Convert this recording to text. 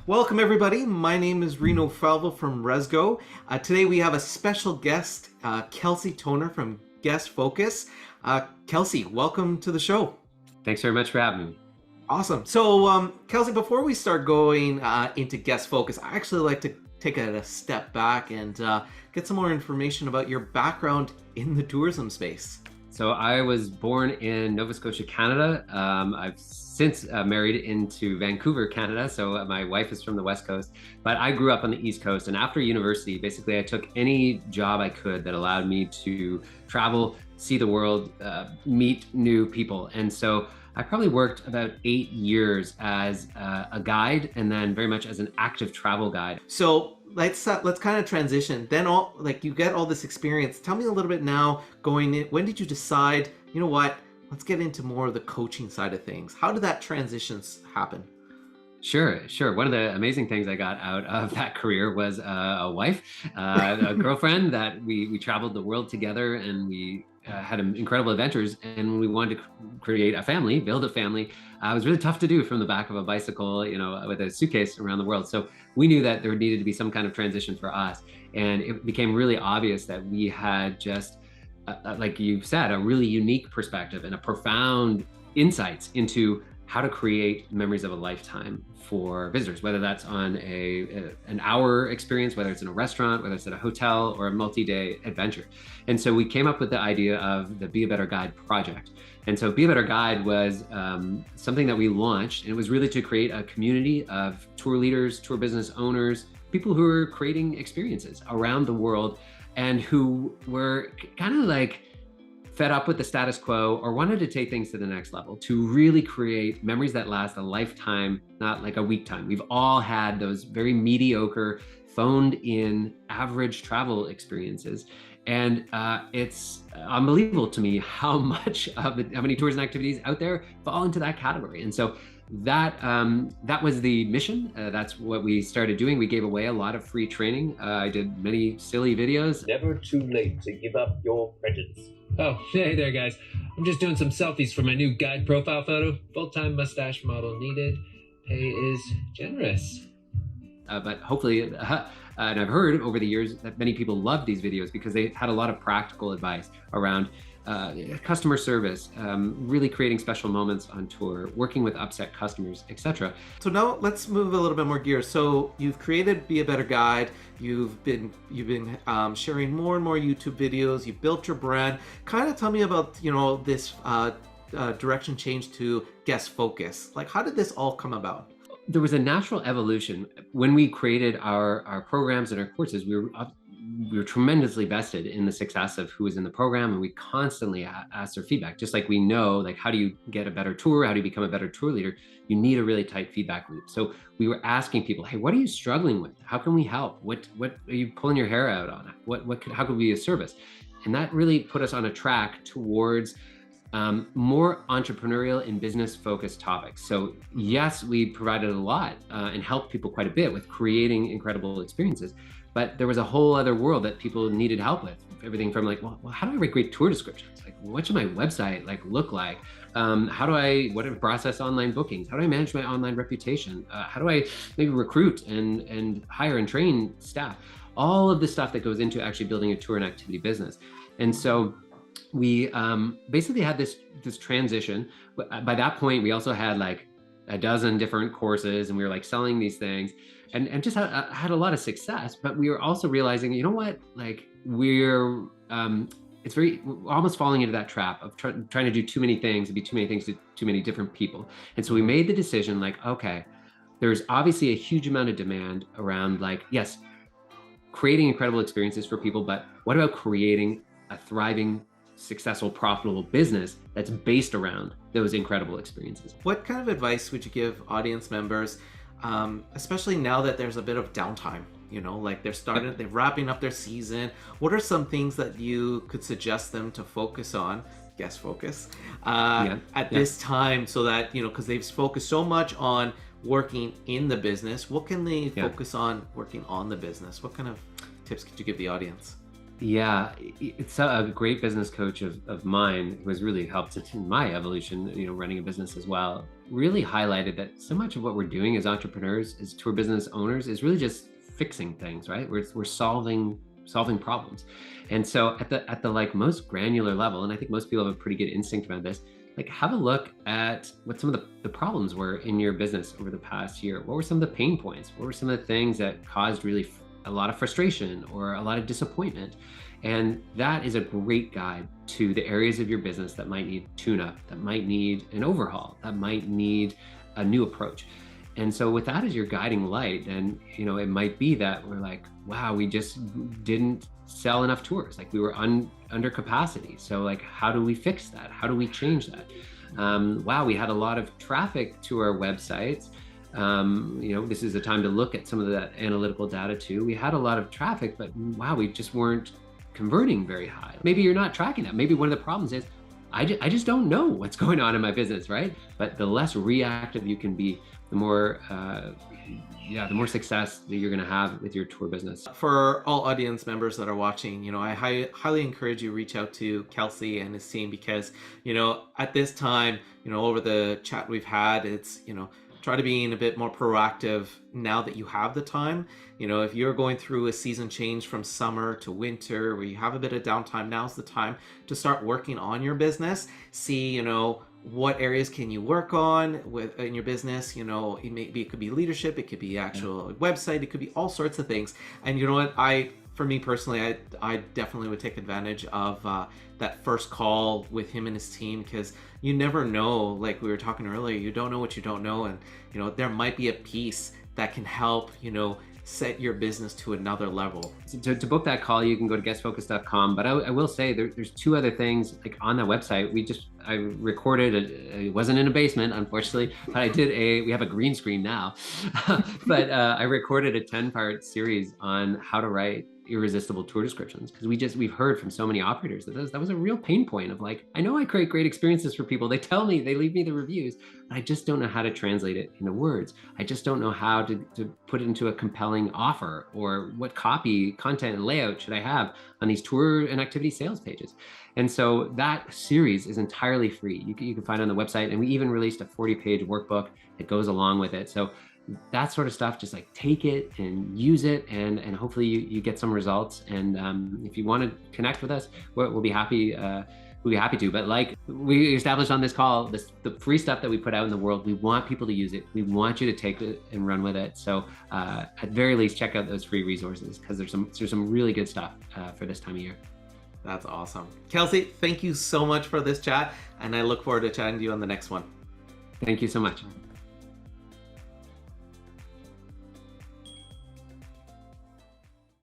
Welcome everybody. My name is Rino Falvo from Rezgo. Today we have a special guest, Kelsey Tonner from Guest Focus. Kelsey, welcome to the show. Thanks very much for having me. Awesome. So, Kelsey, before we start going into Guest Focus, I actually like to take a step back and get some more information about your background in the tourism space. So I was born in Nova Scotia, Canada. I've since married into Vancouver, Canada. So my wife is from the West Coast, but I grew up on the East Coast. And after university, basically I took any job I could that allowed me to travel, see the world, meet new people. And so I probably worked about 8 years as a guide and then very much as an active travel guide. So let's kind of transition. Then you get all this experience. Tell me a little bit now going in, when did you decide, you know what, let's get into more of the coaching side of things. How did that transitions happen? Sure. One of the amazing things I got out of that career was a wife, a girlfriend that we traveled the world together, and we had incredible adventures. And when we wanted to create a family, build a family, it was really tough to do from the back of a bicycle, with a suitcase around the world. So we knew that there needed to be some kind of transition for us. And it became really obvious that we had just, like you said, a really unique perspective and a profound insights into how to create memories of a lifetime for visitors, whether that's on an hour experience, whether it's in a restaurant, whether it's at a hotel or a multi-day adventure. And so we came up with the idea of the Be a Better Guide project. And so Be a Better Guide was something that we launched, and it was really to create a community of tour leaders, tour business owners, people who are creating experiences around the world and who were kind of like fed up with the status quo or wanted to take things to the next level, to really create memories that last a lifetime, not like a week time. We've all had those very mediocre, phoned in, average travel experiences. And it's unbelievable to me how many tours and activities out there fall into that category. And so that was the mission. That's what we started doing. We gave away a lot of free training. I did many silly videos. Never too late to give up your prejudice. Oh, hey there, guys. I'm just doing some selfies for my new guide profile photo. Full-time mustache model needed. Pay is generous. But hopefully, and I've heard over the years that many people love these videos because they had a lot of practical advice around customer service, really creating special moments on tour, working with upset customers, etc. So now let's move a little bit more gears. So you've created Be a Better Guide. You've been sharing more and more YouTube videos. You've built your brand. Kind of tell me about this direction change to Guest Focus. Like, how did this all come about? There was a natural evolution when we created our programs and our courses. We were tremendously vested in the success of who was in the program, and we constantly asked their feedback. Just like we know, like, how do you get a better tour? How do you become a better tour leader? You need a really tight feedback loop. So we were asking people, hey, what are you struggling with? How can we help? What are you pulling your hair out on? How could we be of service? And that really put us on a track towards more entrepreneurial and business focused topics. So yes, we provided a lot and helped people quite a bit with creating incredible experiences. But there was a whole other world that people needed help with. Everything from like, well, how do I write great tour descriptions? Like, what should my website look like? What do I process online bookings? How do I manage my online reputation? How do I maybe recruit and hire and train staff? All of the stuff that goes into actually building a tour and activity business. And so we basically had this transition. But by that point, we also had like a dozen different courses, and we were selling these things and just had a lot of success. But we were also realizing, you know what, we're almost falling into that trap of trying to do too many things and be too many things to too many different people. And so we made the decision okay, there's obviously a huge amount of demand around yes, creating incredible experiences for people, but what about creating a thriving, successful, profitable business that's based around those incredible experiences? What kind of advice would you give audience members, especially now that there's a bit of downtime? They're wrapping up their season. What are some things that you could suggest them to focus on, Guest Focus, at this time, so that, because they've focused so much on working in the business, what can they focus on working on the business? What kind of tips could you give the audience? Yeah, it's a great business coach of mine who has really helped in my evolution, running a business as well, really highlighted that so much of what we're doing as entrepreneurs, as tour business owners, is really just fixing things, right? We're solving problems. And so at the like most granular level, and I think most people have a pretty good instinct around this, like have a look at what some of the problems were in your business over the past year. What were some of the pain points? What were some of the things that caused really a lot of frustration or a lot of disappointment? And that is a great guide to the areas of your business that might need tune-up, that might need an overhaul, that might need a new approach. And so with that as your guiding light, and it might be that we're like, wow, we just didn't sell enough tours, like we were under capacity. So like, how do we fix that? How do we change that? Wow, we had a lot of traffic to our websites. This is the time to look at some of that analytical data too. We had a lot of traffic, but wow, we just weren't converting very high. Maybe you're not tracking that. Maybe one of the problems is I just don't know what's going on in my business, right? But the less reactive you can be, the more success that you're going to have with your tour business. For all audience members that are watching, I highly encourage you reach out to Kelsey and his team, because at this time, over the chat we've had, it's try to be a bit more proactive now that you have the time. If you're going through a season change from summer to winter where you have a bit of downtime, now's the time to start working on your business. See, what areas can you work on in your business? It could be leadership, it could be actual website, it could be all sorts of things. And you know what, for me personally, I definitely would take advantage of that first call with him and his team, because you never know, like we were talking earlier, you don't know what you don't know. And there might be a piece that can help set your business to another level. To book that call, you can go to guestfocus.com. But I will say there's two other things like on that website. I recorded it wasn't in a basement, unfortunately, but we have a green screen now. But I recorded a 10-part series on how to write irresistible tour descriptions, because we've heard from so many operators that was a real pain point of like, I know I create great experiences for people. They tell me, they leave me the reviews, but I just don't know how to translate it into words. I just don't know how to put it into a compelling offer, or what copy, content, and layout should I have on these tour and activity sales pages. And so that series is entirely free. You can find it on the website, and we even released a 40-page workbook that goes along with it. So that sort of stuff, just like take it and use it, and hopefully you get some results. And if you want to connect with us, we'll be happy. We'll be happy to. But like we established on this call, the free stuff that we put out in the world, we want people to use it. We want you to take it and run with it. So at very least, check out those free resources, because there's some really good stuff for this time of year. That's awesome. Kelsey, thank you so much for this chat, and I look forward to chatting to you on the next one. Thank you so much.